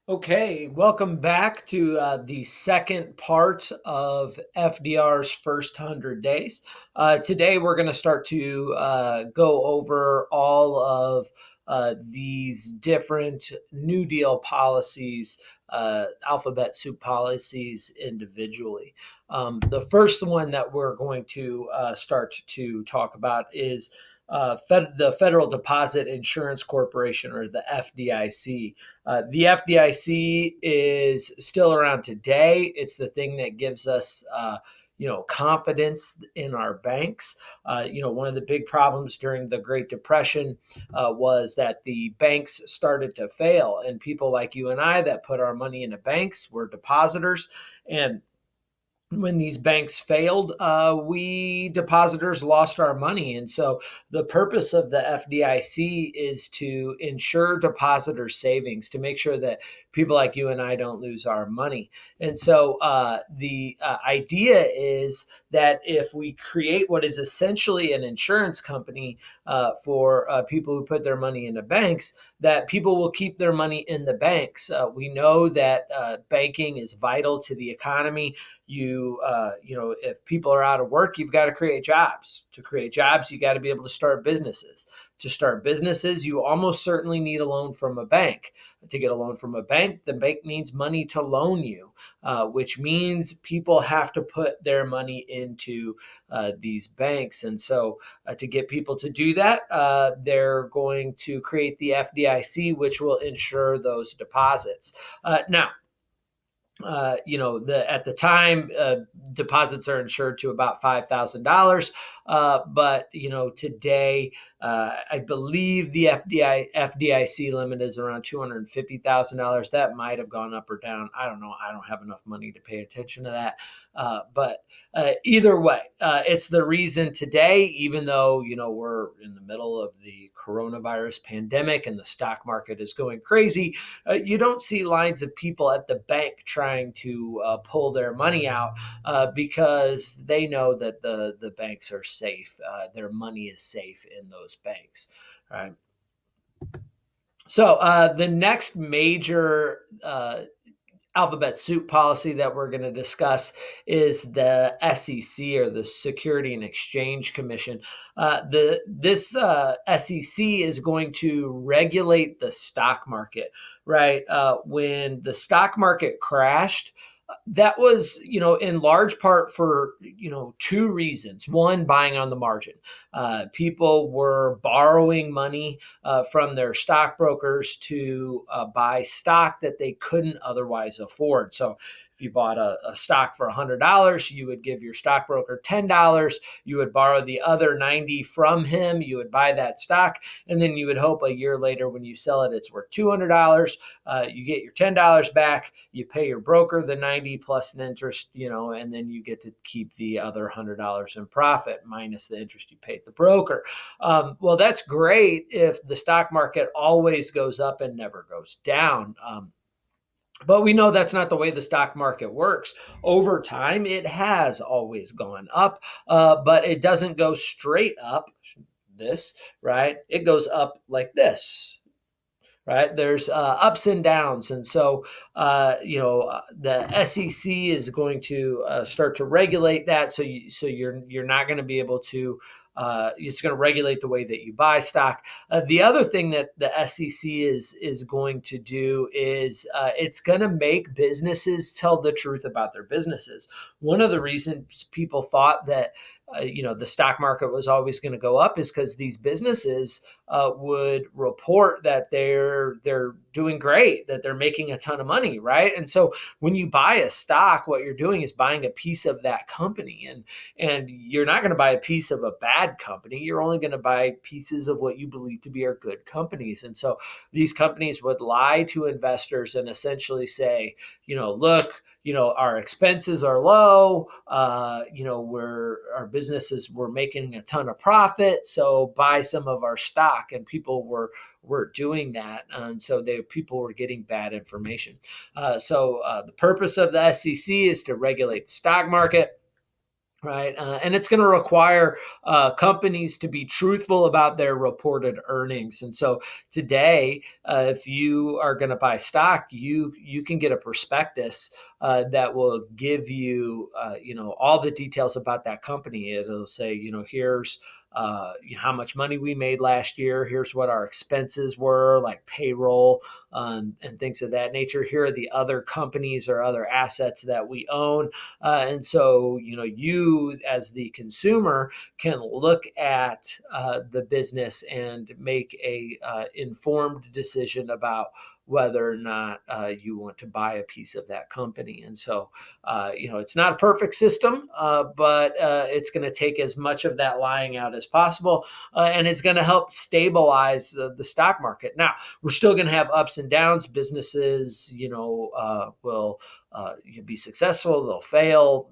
Okay, welcome back to the second part of FDR's first 100 days. Today, we're going to start to go over all of these different New Deal policies, alphabet soup policies individually. The first one that we're going to start to talk about is the Federal Deposit Insurance Corporation, or the FDIC. The FDIC is still around today. It's the thing that gives us, confidence in our banks. One of the big problems during the Great Depression was that the banks started to fail, and people like you and I that put our money into banks were depositors. And when these banks failed, we depositors lost our money. And so the purpose of the FDIC is to ensure depositors' savings, to make sure that people like you and I don't lose our money. And so the idea is that if we create what is essentially an insurance company for people who put their money into banks, that people will keep their money in the banks. We know that banking is vital to the economy. If people are out of work, you've got to create jobs. To create jobs, you got to be able to start businesses. To start businesses, you almost certainly need a loan from a bank. To get a loan from a bank, the bank needs money to loan you, which means people have to put their money into these banks. And so to get people to do that, they're going to create the FDIC, which will insure those deposits. Now, at the time, deposits are insured to about $5,000. But today, I believe the FDIC limit is around $250,000. That might have gone up or down. I don't know. I don't have enough money to pay attention to that. But either way, it's the reason today, even though, we're in the middle of the coronavirus pandemic and the stock market is going crazy, you don't see lines of people at the bank trying to pull their money out because they know that the banks are safe. Their money is safe in those banks. Right. So the next major alphabet soup policy that we're going to discuss is the SEC, or the Security and Exchange Commission. This SEC is going to regulate the stock market, right? When the stock market crashed, that was, in large part for, two reasons. One, buying on the margin. People were borrowing money from their stockbrokers to buy stock that they couldn't otherwise afford. So if you bought a stock for $100, you would give your stockbroker $10. You would borrow the other 90 from him. You would buy that stock, and then you would hope a year later when you sell it, it's worth $200. You get your $10 back. You pay your broker the 90 plus an interest, and then you get to keep the other $100 in profit minus the interest you paid the broker. Well, that's great if the stock market always goes up and never goes down. But we know that's not the way the stock market works. Over time, it has always gone up, but it doesn't go straight up, this, right? It goes up like this, right? There's ups and downs. And so, the SEC is going to start to regulate that. So you're not going to be able to, it's going to regulate the way that you buy stock. The other thing that the SEC is going to do is it's going to make businesses tell the truth about their businesses. One of the reasons people thought that the stock market was always going to go up is because these businesses would report that they're doing great, that they're making a ton of money, right? And so when you buy a stock, what you're doing is buying a piece of that company, and you're not going to buy a piece of a bad company. You're only going to buy pieces of what you believe to be are good companies. And so these companies would lie to investors and essentially say, look, our expenses are low. Our businesses were making a ton of profit, so buy some of our stock. And people were doing that, and so people were getting bad information. So the purpose of the SEC is to regulate the stock market. right? And it's going to require companies to be truthful about their reported earnings. And so today, if you are going to buy stock, you can get a prospectus that will give you all the details about that company. It'll say, here's how much money we made last year. Here's what our expenses were, like payroll and things of that nature. Here are the other companies or other assets that we own. And so, you as the consumer can look at the business and make a informed decision about whether or not you want to buy a piece of that company. And so, it's not a perfect system, but it's going to take as much of that lying out as possible, and it's going to help stabilize the stock market. Now, we're still going to have ups and downs. Businesses, will be successful, they'll fail.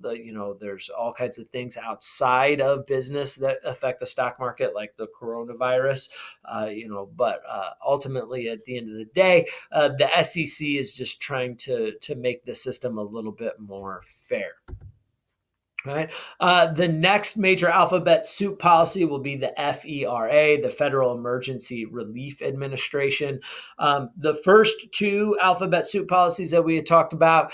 There's all kinds of things outside of business that affect the stock market, like the coronavirus. But ultimately, at the end of the day, the SEC is just trying to make the system a little bit more fair. Right. The next major alphabet soup policy will be the FERA, the Federal Emergency Relief Administration. The first two alphabet soup policies that we had talked about,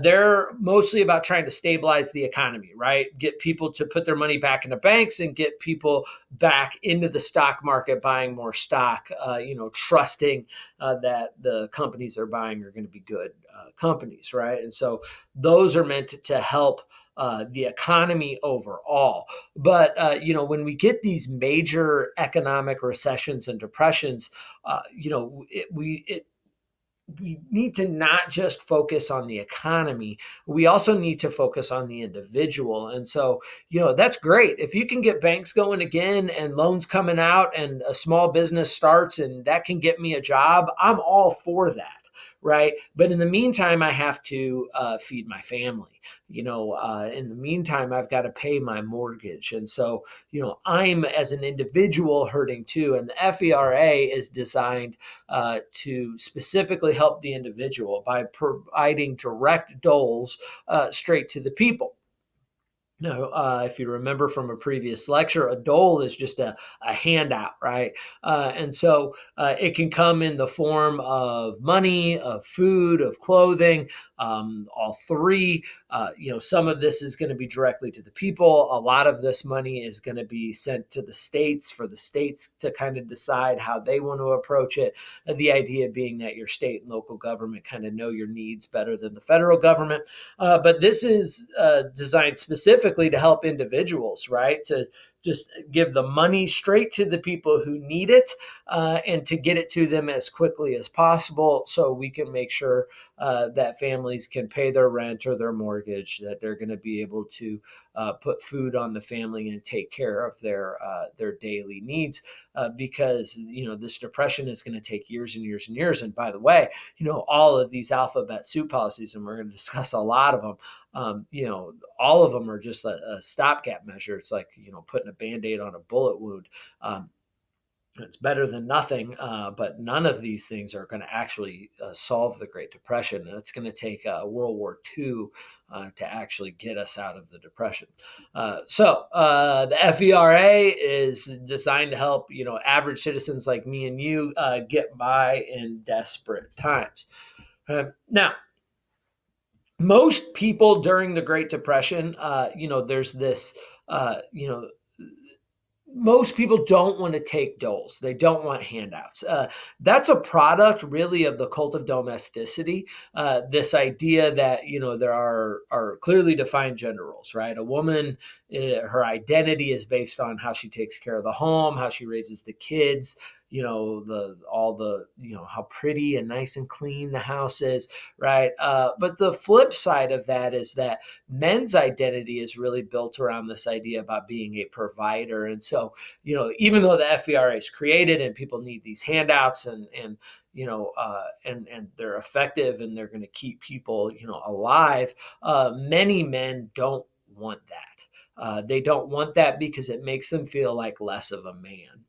they're mostly about trying to stabilize the economy, right? Get people to put their money back into banks and get people back into the stock market, buying more stock, trusting that the companies they're buying are going to be good companies, right? And so those are meant to help the economy overall. But, when we get these major economic recessions and depressions, we need to not just focus on the economy. We also need to focus on the individual. And so, that's great. If you can get banks going again and loans coming out and a small business starts and that can get me a job, I'm all for that. Right. But in the meantime, I have to feed my family. In the meantime, I've got to pay my mortgage. And so, I'm as an individual hurting too. And the FERA is designed to specifically help the individual by providing direct doles straight to the people. No, if you remember from a previous lecture, a dole is just a handout, right? And so it can come in the form of money, of food, of clothing, all three. Some of this is going to be directly to the people. A lot of this money is going to be sent to the states for the states to kind of decide how they want to approach it. The idea being that your state and local government kind of know your needs better than the federal government. But this is designed specifically to help individuals, right? To just give the money straight to the people who need it and to get it to them as quickly as possible so we can make sure that families can pay their rent or their mortgage, that they're going to be able to put food on the family and take care of their daily needs because, this depression is going to take years and years and years. And by the way, all of these alphabet soup policies, and we're going to discuss a lot of them, all of them are just a stopgap measure. It's like, putting a Band-Aid on a bullet wound. It's better than nothing, but none of these things are going to actually solve the Great Depression. And it's going to take World War II to actually get us out of the Depression. So the FERA is designed to help, average citizens like me and you get by in desperate times. Now, most people during the Great Depression, there's this, most people don't want to take doles. They don't want handouts. That's a product really of the cult of domesticity. This idea that, there are clearly defined gender roles, right? A woman, her identity is based on how she takes care of the home, how she raises the kids, how pretty and nice and clean the house is, right? But the flip side of that is that men's identity is really built around this idea about being a provider. And so, even though the FERA is created and people need these handouts and they're effective and they're going to keep people, alive, many men don't want that. They don't want that because it makes them feel like less of a man.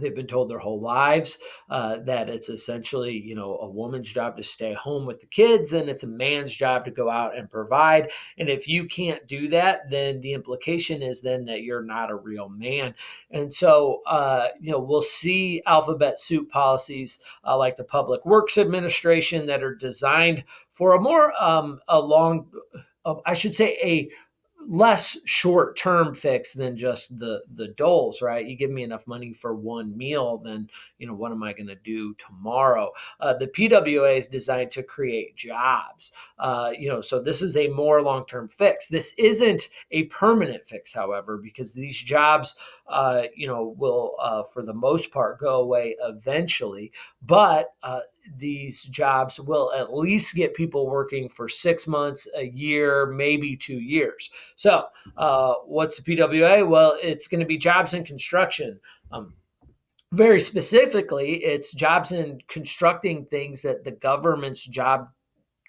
They've been told their whole lives that it's essentially, a woman's job to stay home with the kids, and it's a man's job to go out and provide. And if you can't do that, then the implication is then that you're not a real man. And so, we'll see alphabet soup policies like the Public Works Administration that are designed for a more a long, I should say, a less short-term fix than just the doles, right? You give me enough money for one meal, then what am I going to do tomorrow? The PWA is designed to create jobs, so this is a more long-term fix. This isn't a permanent fix, however, because these jobs will for the most part go away eventually, but these jobs will at least get people working for 6 months, a year, maybe 2 years. So, what's the PWA? Well, it's going to be jobs in construction. Very specifically, it's jobs in constructing things that the government's job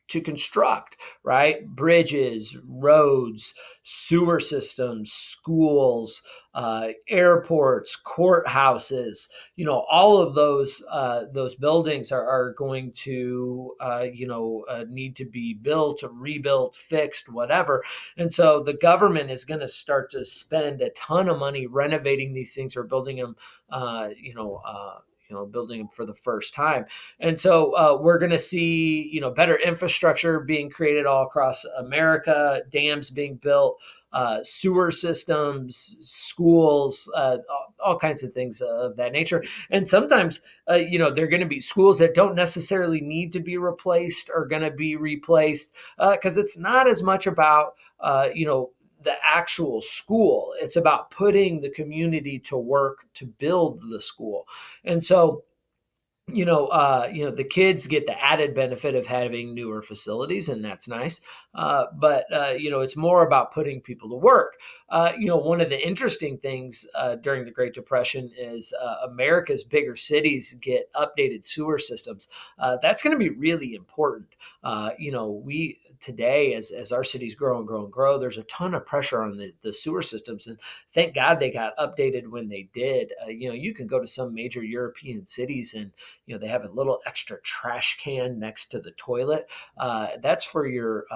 to construct, right? Bridges, roads, sewer systems, schools, airports, courthouses. All of those buildings are going to need to be built, rebuilt, fixed, whatever. And so the government is going to start to spend a ton of money renovating these things or building them. Building them for the first time. And so we're going to see, better infrastructure being created all across America, dams being built, sewer systems, schools, all kinds of things of that nature. And sometimes, they're going to be schools that don't necessarily need to be replaced or going to be replaced because it's not as much about, the actual school. It's about putting the community to work to build the school. And so, the kids get the added benefit of having newer facilities, and that's nice. But it's more about putting people to work. One of the interesting things during the Great Depression is America's bigger cities get updated sewer systems. That's going to be really important. We today, as our cities grow and grow and grow, there's a ton of pressure on the sewer systems, and thank God they got updated when they did. You can go to some major European cities and they have a little extra trash can next to the toilet. That's for your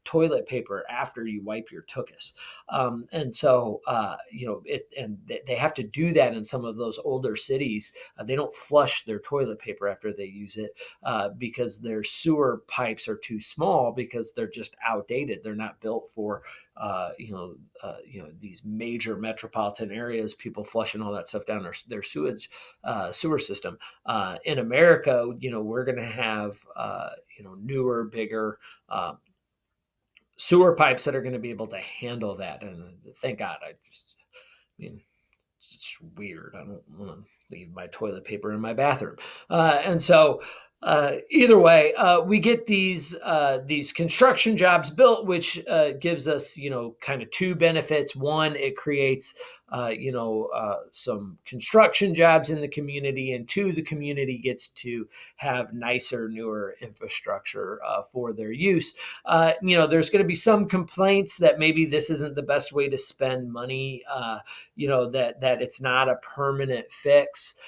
toilet paper after you wipe your tuchus. And so, they have to do that in some of those older cities. They don't flush their toilet paper after they use it because their sewer pipes are too small because they're just outdated. They're not built for these major metropolitan areas, people flushing all that stuff down their sewer system. In America, we're going to have newer, bigger sewer pipes that are going to be able to handle that. And thank God. It's weird. I don't want to leave my toilet paper in my bathroom, and so. Either way, we get these construction jobs built, which gives us, kind of two benefits. One, it creates, some construction jobs in the community, and two, the community gets to have nicer, newer infrastructure for their use. There's going to be some complaints that maybe this isn't the best way to spend money. That it's not a permanent fix.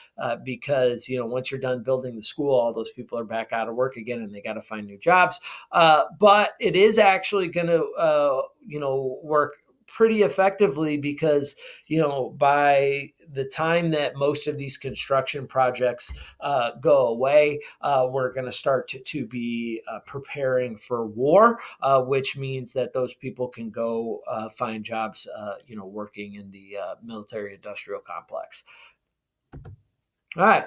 Because once you're done building the school, all those people are back out of work again, and they got to find new jobs. But it is actually going to work pretty effectively because by the time that most of these construction projects go away, we're going to start to be preparing for war, which means that those people can go find jobs, working in the military-industrial complex. All right.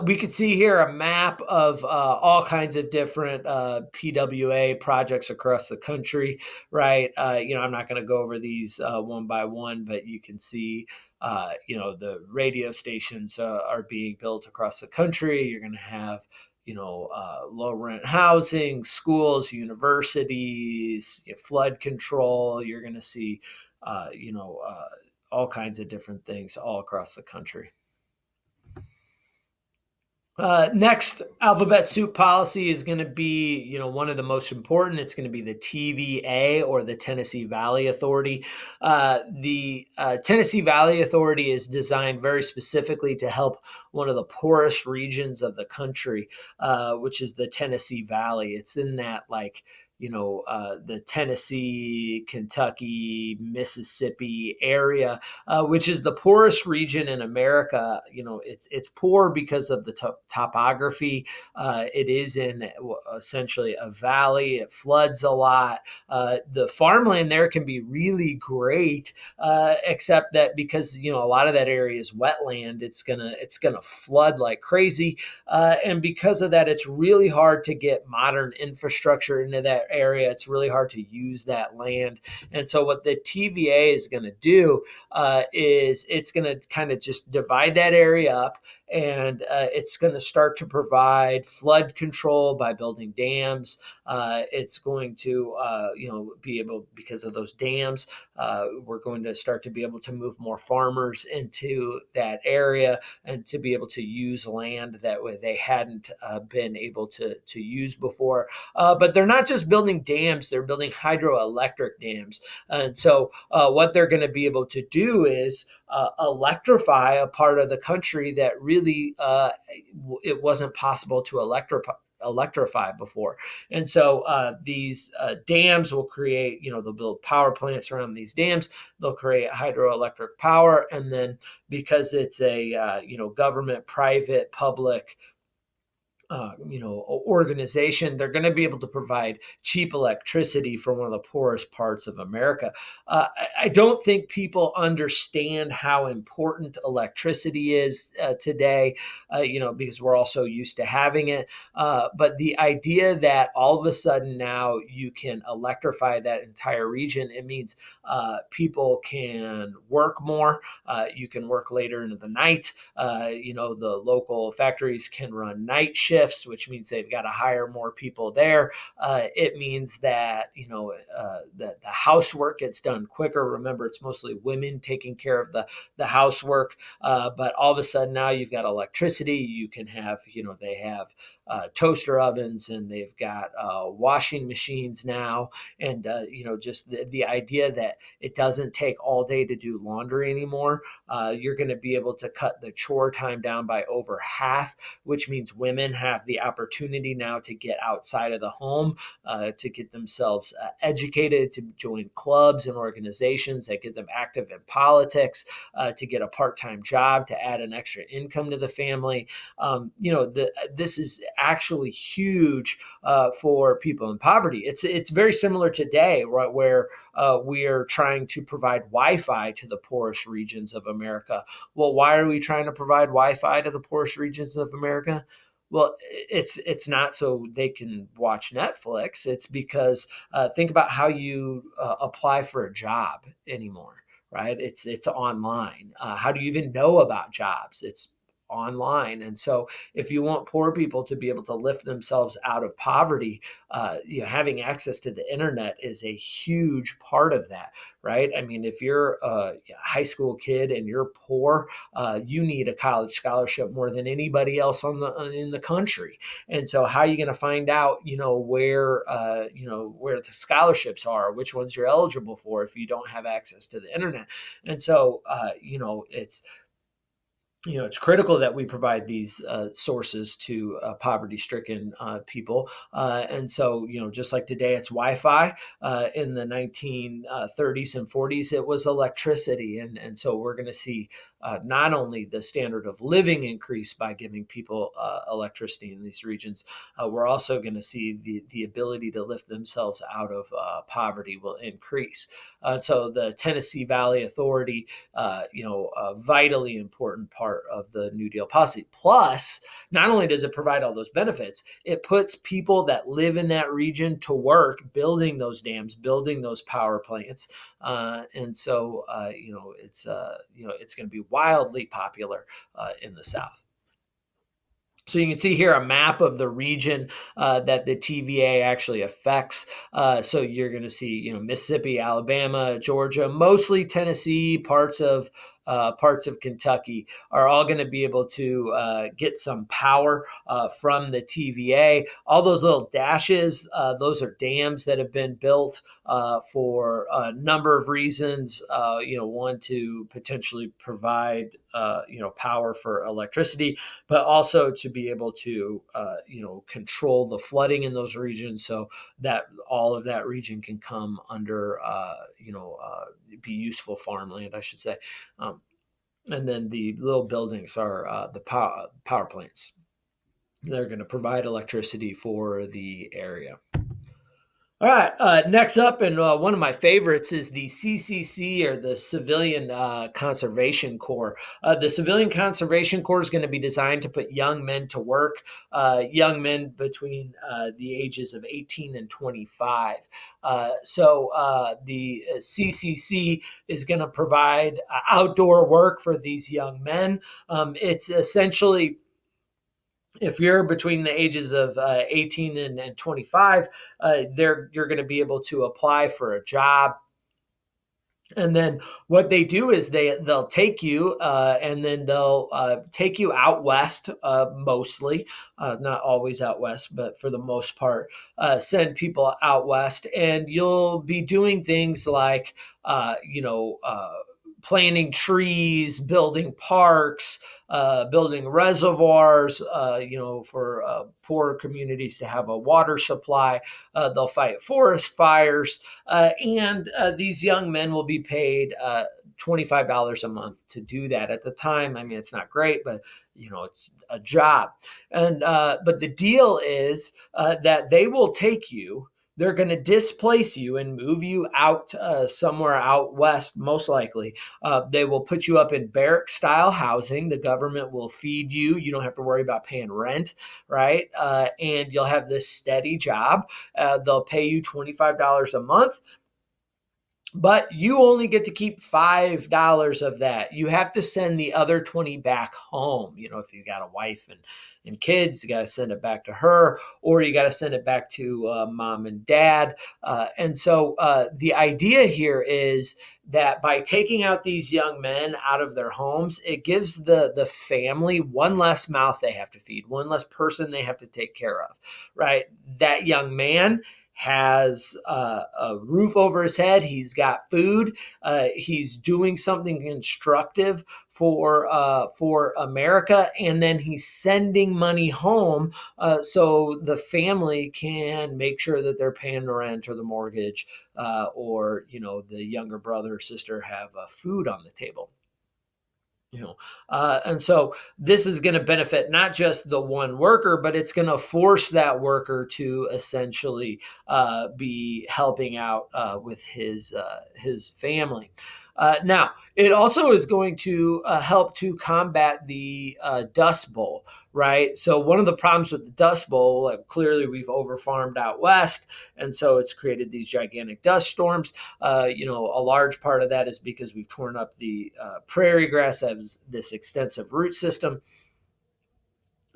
We can see here a map of all kinds of different PWA projects across the country, right? I'm not going to go over these one by one, but you can see, the radio stations are being built across the country. You're going to have, low rent housing, schools, universities, flood control. You're going to see, all kinds of different things all across the country. Next, alphabet soup policy is going to be, one of the most important. It's going to be the TVA, or the Tennessee Valley Authority. The Tennessee Valley Authority is designed very specifically to help one of the poorest regions of the country, which is the Tennessee Valley. It's in that, like, the Tennessee, Kentucky, Mississippi area, which is the poorest region in America. It's poor because of the topography. It is in essentially a valley. It floods a lot. The farmland there can be really great, except that because a lot of that area is wetland, it's gonna flood like crazy, and because of that, it's really hard to get modern infrastructure into that area. It's really hard to use that land, and so what the TVA is going to do is it's going to kind of just divide that area up, and it's going to start to provide flood control by building dams. It's going to, be able, because of those dams, we're going to start to be able to move more farmers into that area and to be able to use land that way they hadn't been able to use before. But they're not just building dams; they're building hydroelectric dams, and so what they're going to be able to do is electrify a part of the country that really it wasn't possible to electrify before. And so these dams will create, they'll build power plants around these dams. They'll create hydroelectric power. And then because it's a, government, private, public, organization, they're going to be able to provide cheap electricity for one of the poorest parts of America. I don't think people understand how important electricity is today, because we're all so used to having it. But the idea that all of a sudden now you can electrify that entire region, it means people can work more. You can work later into the night. The local factories can run night shifts, which means they've got to hire more people there. It means that that the housework gets done quicker. Remember, it's mostly women taking care of the housework, but all of a sudden now you've got electricity. You can have they have toaster ovens, and they've got washing machines now, and just the idea that it doesn't take all day to do laundry anymore. You're going to be able to cut the chore time down by over half, which means women have the opportunity now to get outside of the home, to get themselves educated, to join clubs and organizations that get them active in politics, to get a part-time job, to add an extra income to the family. This is actually huge for people in poverty. It's very similar today, right, where we are trying to provide Wi-Fi to the poorest regions of America. Well, why are we trying to provide Wi-Fi to the poorest regions of America? Well, it's not so they can watch Netflix. It's because think about how you apply for a job anymore, right? It's online. How do you even know about jobs? It's online. And so if you want poor people to be able to lift themselves out of poverty, having access to the internet is a huge part of that, right? I mean, if you're a high school kid and you're poor, you need a college scholarship more than anybody else in the country. And so how are you going to find out, where the scholarships are, which ones you're eligible for if you don't have access to the internet? And so, it's critical that we provide these sources to poverty-stricken people. And so, just like today, it's Wi-Fi. In the 1930s and 40s, it was electricity. And so we're going to see not only the standard of living increase by giving people electricity in these regions, we're also going to see the ability to lift themselves out of poverty will increase. So the Tennessee Valley Authority, a vitally important part of the New Deal policy. Plus, not only does it provide all those benefits, it puts people that live in that region to work building those dams, building those power plants. And so, it's going to be wildly popular in the South. So you can see here a map of the region that the TVA actually affects. So you're going to see, Mississippi, Alabama, Georgia, mostly Tennessee, parts of parts of Kentucky are all going to be able to get some power from the TVA. All those little dashes, those are dams that have been built for a number of reasons. One, to potentially provide power for electricity, but also to be able to control the flooding in those regions, so that all of that region can come under be useful farmland, I should say. And then the little buildings are the power plants. They're going to provide electricity for the area. All right. Next up, and one of my favorites is the CCC, or the Civilian Conservation Corps. The Civilian Conservation Corps is going to be designed to put young men to work, young men between the ages of 18 and 25. So the CCC is going to provide outdoor work for these young men. It's essentially, if you're between the ages of 18 and 25, you're going to be able to apply for a job. And then what they do is they'll take you and then they'll take you out west, mostly, not always out west, but for the most part, send people out west, and you'll be doing things like, planting trees, building parks, building reservoirs, for poor communities to have a water supply. They'll fight forest fires, and these young men will be paid $25 a month to do that. At the time, I mean, it's not great, but it's a job. And but the deal is that they will take you. They're going to displace you and move you out somewhere out west, most likely. They will put you up in barrack-style housing. The government will feed you. You don't have to worry about paying rent, right? And you'll have this steady job. They'll pay you $25 a month. But you only get to keep $5 of that. You have to send the other 20 back home. If you got a wife and kids, you got to send it back to her, or you got to send it back to mom and dad. And so the idea here is that by taking out these young men out of their homes, it gives the family one less mouth they have to feed, one less person they have to take care of, right? That young man has a roof over his head. He's got food. He's doing something constructive for America, and then he's sending money home so the family can make sure that they're paying the rent or the mortgage, or the younger brother or sister have food on the table. And so this is going to benefit not just the one worker, but it's going to force that worker to essentially be helping out with his family. Now, it also is going to help to combat the Dust Bowl, right? So one of the problems with the Dust Bowl, clearly we've overfarmed out west, and so it's created these gigantic dust storms. A large part of that is because we've torn up the prairie grass, has this extensive root system.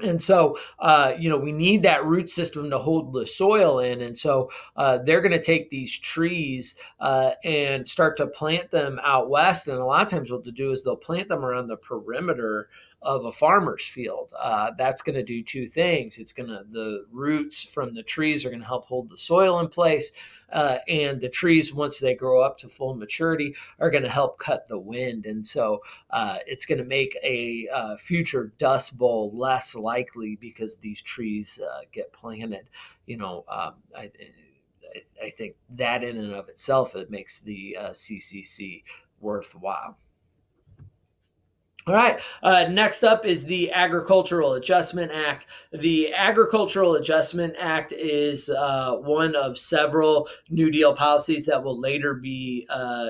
And so, we need that root system to hold the soil in. And so they're going to take these trees and start to plant them out west. And a lot of times what they'll do is they'll plant them around the perimeter of a farmer's field. That's going to do two things. The roots from the trees are going to help hold the soil in place. And the trees, once they grow up to full maturity, are going to help cut the wind. And so it's going to make a future Dust Bowl less likely because these trees get planted. I think that in and of itself, it makes the CCC worthwhile. All right. Next up is the Agricultural Adjustment Act. The Agricultural Adjustment Act is one of several New Deal policies that will later be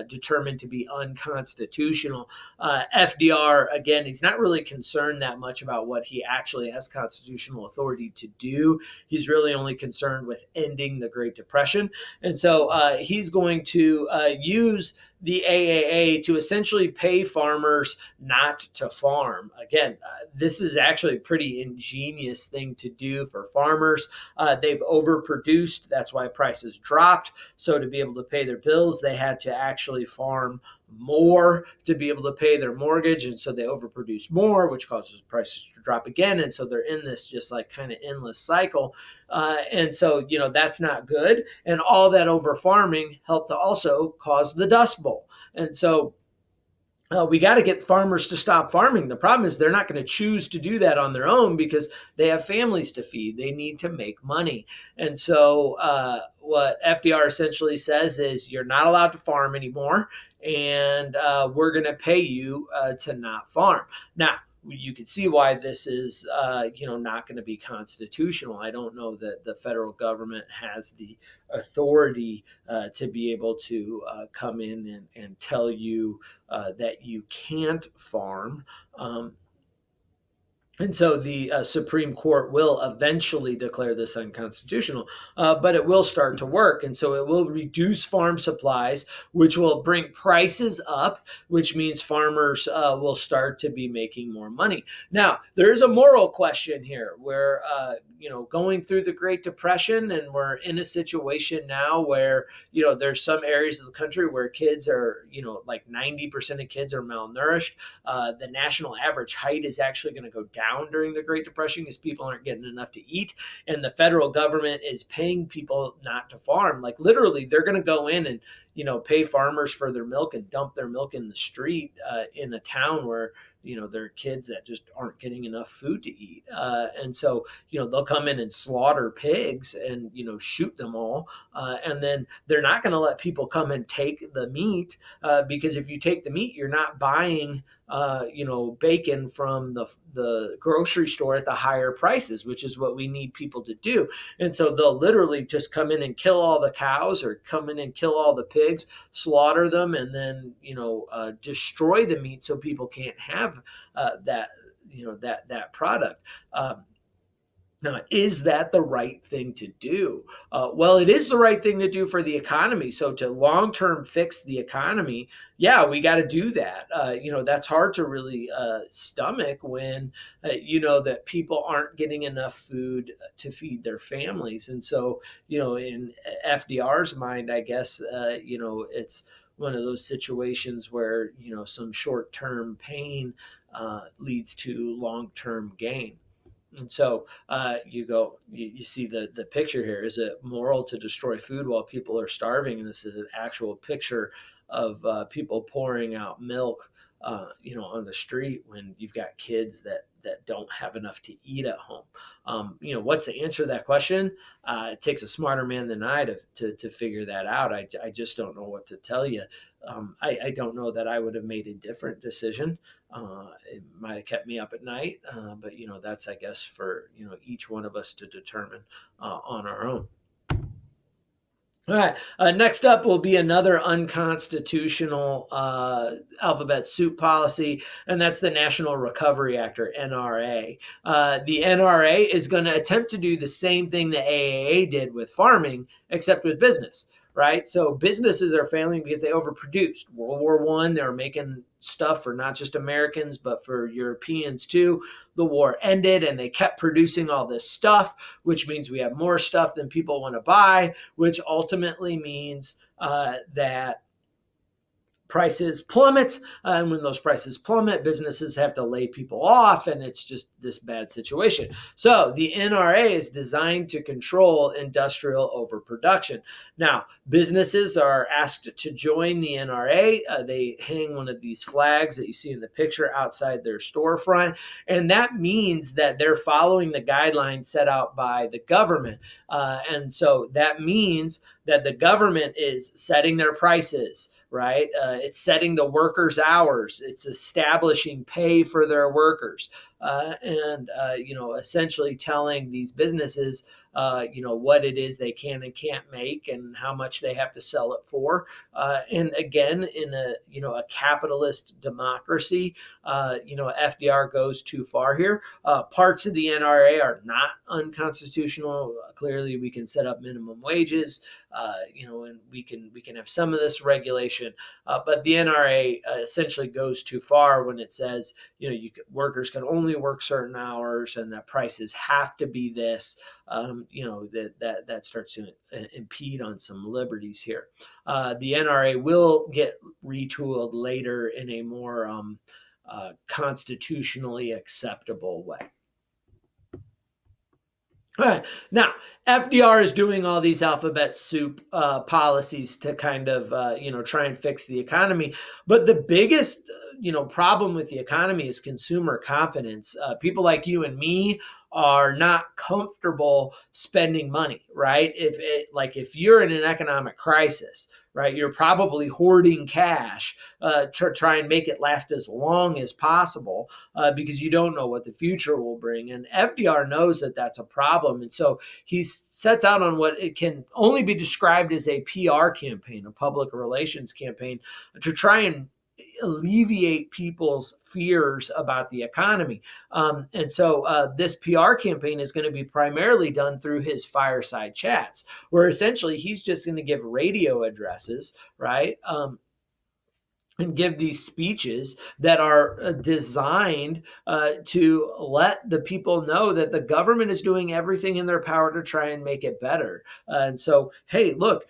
determined to be unconstitutional. FDR, again, he's not really concerned that much about what he actually has constitutional authority to do. He's really only concerned with ending the Great Depression. And so he's going to use the AAA to essentially pay farmers not to farm. Again, this is actually a pretty ingenious thing to do for farmers. They've overproduced. That's why prices dropped. So to be able to pay their bills, they had to actually farm more to be able to pay their mortgage. And so they overproduce more, which causes prices to drop again. And so they're in this just like kind of endless cycle. And so, that's not good. And all that over farming helped to also cause the Dust Bowl. And so we got to get farmers to stop farming. The problem is they're not going to choose to do that on their own because they have families to feed. They need to make money. And so what FDR essentially says is you're not allowed to farm anymore, and we're going to pay you to not farm. Now, you can see why this is, not going to be constitutional. I don't know that the federal government has the authority to be able to come in and tell you that you can't farm. And so the Supreme Court will eventually declare this unconstitutional, but it will start to work. And so it will reduce farm supplies, which will bring prices up, which means farmers will start to be making more money. Now, there's a moral question here where, going through the Great Depression, and we're in a situation now where, there's some areas of the country where kids are, like 90% of kids are malnourished. The national average height is actually going to go down during the Great Depression because people aren't getting enough to eat. And the federal government is paying people not to farm. Like literally, they're going to go in and, pay farmers for their milk and dump their milk in the street in a town where, there are kids that just aren't getting enough food to eat. And so, they'll come in and slaughter pigs and, shoot them all. And then they're not going to let people come and take the meat because if you take the meat, you're not buying bacon from the grocery store at the higher prices, which is what we need people to do. And so they'll literally just come in and kill all the cows or come in and kill all the pigs, slaughter them, and then, destroy the meat so people can't have that product. Now, is that the right thing to do? Well, it is the right thing to do for the economy. So to long-term fix the economy, yeah, we got to do that. That's hard to really stomach when, that people aren't getting enough food to feed their families. And so, in FDR's mind, I guess, it's one of those situations where, some short-term pain leads to long-term gain. And so you see the picture here. Is it moral to destroy food while people are starving? And this is an actual picture of people pouring out milk, on the street when you've got kids that don't have enough to eat at home. What's the answer to that question? It takes a smarter man than I to figure that out. I just don't know what to tell you. I don't know that I would have made a different decision. It might have kept me up at night, but that's, I guess, for each one of us to determine on our own. All right. Next up will be another unconstitutional alphabet soup policy, and that's the National Recovery Act, or NRA. The NRA is going to attempt to do the same thing the AAA did with farming, except with business. Right? So businesses are failing because they overproduced. World War I, they were making stuff for not just Americans, but for Europeans too. The war ended and they kept producing all this stuff, which means we have more stuff than people want to buy, which ultimately means that prices plummet. And when those prices plummet, businesses have to lay people off, and it's just this bad situation. So the NRA is designed to control industrial overproduction. Now, businesses are asked to join the NRA. They hang one of these flags that you see in the picture outside their storefront. And that means that they're following the guidelines set out by the government. And so that means that the government is setting their prices, right? It's setting the workers' hours. It's establishing pay for their workers. And essentially telling these businesses, what it is they can and can't make and how much they have to sell it for. And again, in a capitalist democracy, FDR goes too far here. Parts of the NRA are not unconstitutional. Clearly, we can set up minimum wages, and we can have some of this regulation. But the NRA essentially goes too far when it says, workers can only only work certain hours and that prices have to be this, that starts to impede on some liberties here. The NRA will get retooled later in a more constitutionally acceptable way. All right. Now, FDR is doing all these alphabet soup policies to kind of, try and fix the economy. But the biggest, problem with the economy is consumer confidence. People like you and me are not comfortable spending money, right? If you're in an economic crisis, right, you're probably hoarding cash to try and make it last as long as possible because you don't know what the future will bring. And FDR knows that that's a problem. And so he sets out on what it can only be described as a PR campaign, a public relations campaign, to try and alleviate people's fears about the economy. And so this PR campaign is going to be primarily done through his fireside chats, where essentially he's just going to give radio addresses, right? And give these speeches that are designed to let the people know that the government is doing everything in their power to try and make it better. And so, hey, look,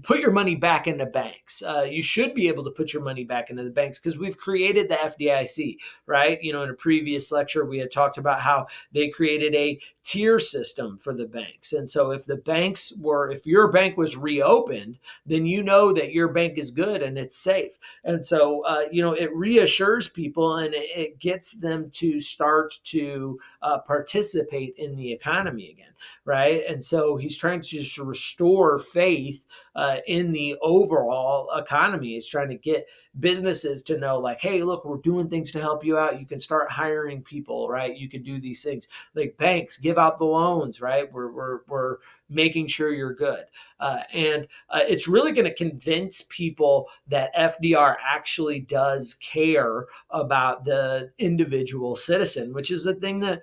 put your money back into banks. You should be able to put your money back into the banks because we've created the FDIC, right? In a previous lecture, we had talked about how they created a tier system for the banks. And so if your bank was reopened, then you know that your bank is good and it's safe. And so, it reassures people and it gets them to start to participate in the economy again, right? And so he's trying to just restore faith in the overall economy. He's trying to get businesses to know, like, hey, look, we're doing things to help you out. You can start hiring people, right? You can do these things. Like banks give out the loans, right? We're making sure you're good. And it's really going to convince people that FDR actually does care about the individual citizen, which is a thing that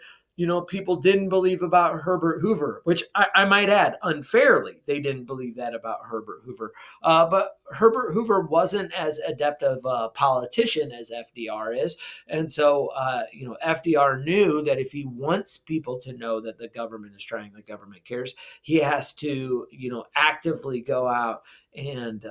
people didn't believe about Herbert Hoover, which I might add, unfairly, they didn't believe that about Herbert Hoover. But Herbert Hoover wasn't as adept of a politician as FDR is. And so, FDR knew that if he wants people to know that the government is trying, the government cares, he has to, actively go out and,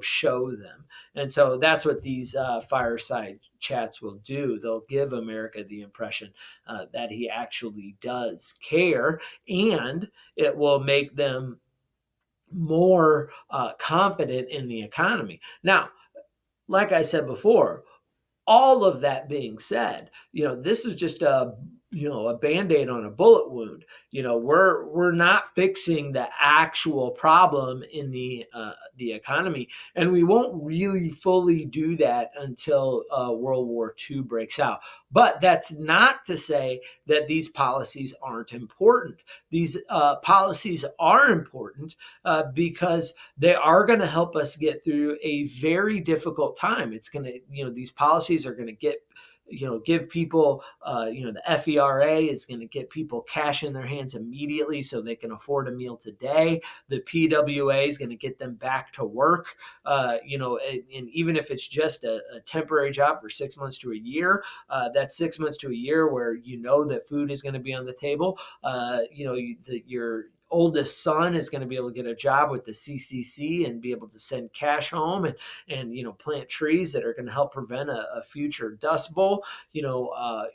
show them. And so that's what these fireside chats will do. They'll give America the impression that he actually does care, and it will make them more confident in the economy. Now, like I said before, all of that being said, this is just a Band-Aid on a bullet wound. We're not fixing the actual problem in the economy, and we won't really fully do that until World War II breaks out. But that's not to say that these policies aren't important. These policies are important because they are going to help us get through a very difficult time. It's going to, these policies are going to give people, the FERA is going to get people cash in their hands immediately so they can afford a meal today. The PWA is going to get them back to work, and even if it's just a temporary job for 6 months to a year, that's 6 months to a year where that food is going to be on the table. Your oldest son is going to be able to get a job with the CCC and be able to send cash home and plant trees that are going to help prevent a future dust bowl.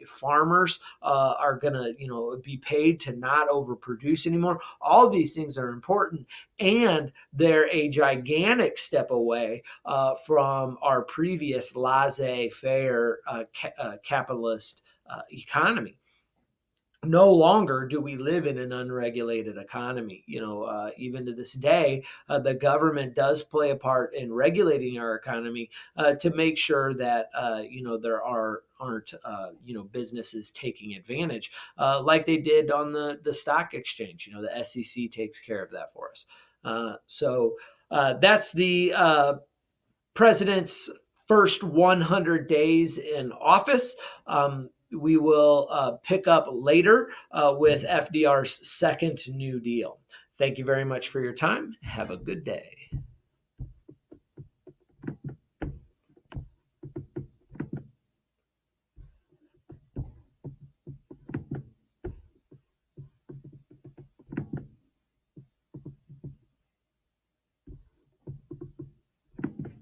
Farmers are going to be paid to not overproduce anymore. All these things are important, and they're a gigantic step away from our previous laissez-faire capitalist economy. No longer do we live in an unregulated economy. Even to this day, the government does play a part in regulating our economy to make sure that there aren't businesses taking advantage, like they did on the stock exchange. The SEC takes care of that for us. So that's the president's first 100 days in office. We will pick up later with FDR's second New Deal. Thank you very much for your time. Have a good day.